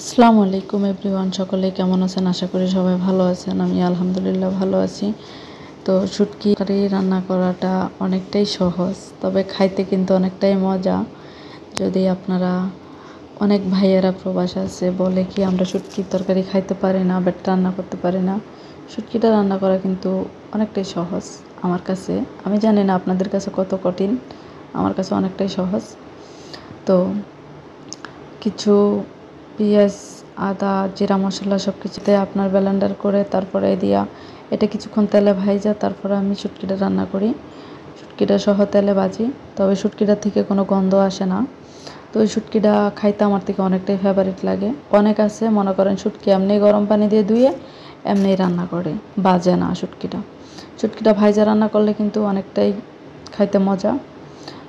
আসসালামু আলাইকুম এভরিওয়ান, সকলে কেমন আছেন? আশা করি সবাই ভালো আছেন। আমি আলহামদুলিল্লাহ ভালো আছি। তো শুটকি কারি রান্না করাটা অনেকটাই সহজ, তবে খাইতে কিন্তু অনেকটাই মজা। যদি আপনারা অনেক ভাইয়েরা প্রবাস আছে বলে কি আমরা শুটকির তরকারি খাইতে পারি না, বাট রান্না করতে পারি না। শুটকিটা রান্না করা কিন্তু অনেকটাই সহজ আমার কাছে। আমি জানি না আপনাদের কাছে কত কঠিন, আমার কাছে অনেকটাই সহজ। তো কিছু পেঁয়াজ, আদা, জিরা মশলা সব কিছুতে আপনার ব্লেন্ডার করে তারপরে দিয়া এটা কিছুক্ষণ তেলে ভাইজা তারপরে আমি শুটকিটা রান্না করি। শুটকিটা সহ তেলে ভাজি, তবে শুটকিটার থেকে কোনো গন্ধ আসে না। তো ওই শুটকিটা খাইতে আমার থেকে অনেকটাই ফেভারিট লাগে। অনেক আছে মনে করেন শুটকি এমনি গরম পানি দিয়ে ধুয়ে এমনি রান্না করে, বাজে না শুটকিটা ভাইজা রান্না করলে কিন্তু অনেকটাই খাইতে মজা।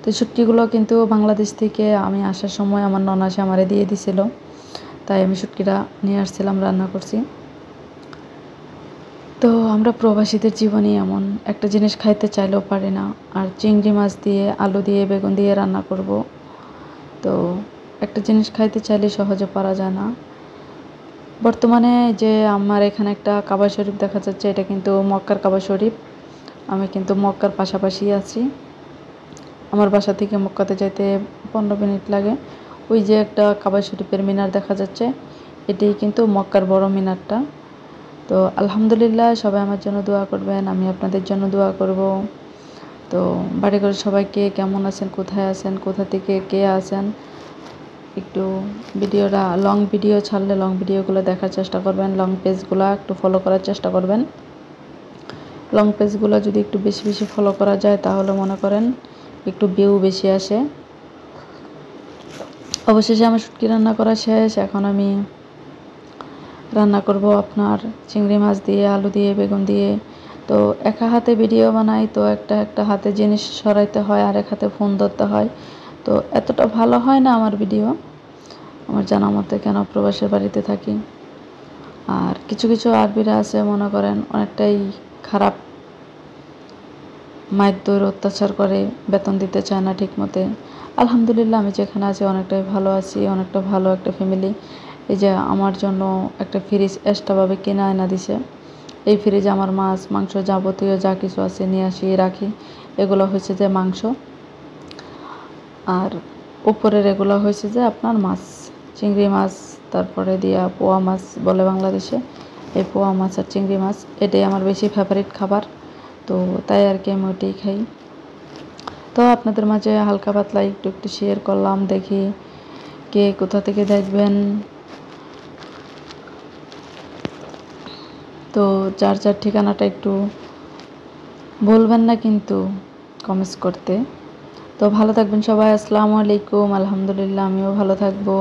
তো শুটকিগুলো কিন্তু বাংলাদেশ থেকে আমি আসার সময় আমার ননাসে আমারে দিয়ে দিছিল, তাই আমি শুটকিটা নিয়ে আসছিলাম, রান্না করছি। তো আমরা প্রবাসীদের জীবনই এমন, একটা জিনিস খাইতে চাইলেও পারি না। আর চিংড়ি মাছ দিয়ে, আলু দিয়ে, বেগুন দিয়ে রান্না করব। তো একটা জিনিস খাইতে চাইলে সহজে পারা যায় না। বর্তমানে যে আমার এখানে একটা কাবা শরীফ দেখা যাচ্ছে, এটা কিন্তু মক্কার কাবা শরীফ। আমি কিন্তু মক্কার পাশাপাশি আছি। আমার বাসা থেকে মক্কাতে যাইতে 15 মিনিট লাগে। ওই যে একটা কাবা শরীফের মিনার দেখা যাচ্ছে, এটাই কিন্তু মক্কার বড় মিনারটা। তো আলহামদুলিল্লাহ, সবাই আমার জন্য দোয়া করবেন, আমি আপনাদের জন্য দোয়া করব। তো বাড়িঘর সবাইকে কেমন আছেন, কোথায় আছেন, কোথা থেকে কে আছেন, একটু ভিডিওটা লং ভিডিও ছাড়লে লং ভিডিওগুলো দেখার চেষ্টা করবেন, লং পেজগুলো একটু ফলো করার চেষ্টা করবেন। লং পেজগুলো যদি একটু বেশি বেশি ফলো করা যায় তাহলে মনে করেন একটু ভিউ বেশি আসে। অবশেষে আমার শুটকি রান্না করা শেষ। এখন আমি রান্না করব আপনার চিংড়ি মাছ দিয়ে, আলু দিয়ে, বেগুন দিয়ে। তো একা হাতে ভিডিও বানাই, তো একটা হাতে জিনিস সরাইতে হয় আর এক হাতে ফোন ধরতে হয়। তো এতটা ভালো হয় না আমার ভিডিও, আমার জানা মতে, কেন প্রবাসের বাড়িতে থাকি। আর কিছু কিছু আরবিরা আছে মনে করেন অনেকটাই খারাপ, মারধর অত্যাচার করে, বেতন দিতে চায় না ঠিক মতে। আলহামদুলিল্লাহ আমি যেখানে আছি অনেকটাই ভালো আছি, অনেকটা ভালো একটা ফ্যামিলি। এই যে আমার জন্য একটা ফ্রিজ এক্সট্রাভাবে কিনে এনে দিছে। এই ফ্রিজে আমার মাছ মাংস যাবতীয় যা কিছু আছে নিয়ে আসি, রাখি। এগুলো হয়েছে যে মাংস, আর উপরের এগুলো হয়েছে যে আপনার মাছ, চিংড়ি মাছ, তারপরে দিয়া পোয়া মাছ বলে বাংলাদেশে। এই পোয়া মাছ আর চিংড়ি মাছ এটাই আমার বেশি ফেভারিট খাবার। তো তাই আর কি আমি ওইটাই খাই। তো আপনাদের মাঝে হালকা পাতলা একটু একটু শেয়ার করলাম, দেখি কে কোথা থেকে দেখবেন। তো যার যার ঠিকানাটা একটু বলবেন না কিন্তু কমেন্টস করতে। তো ভালো থাকবেন সবাই। আসসালামু আলাইকুম। আলহামদুলিল্লাহ আমিও ভালো থাকবো।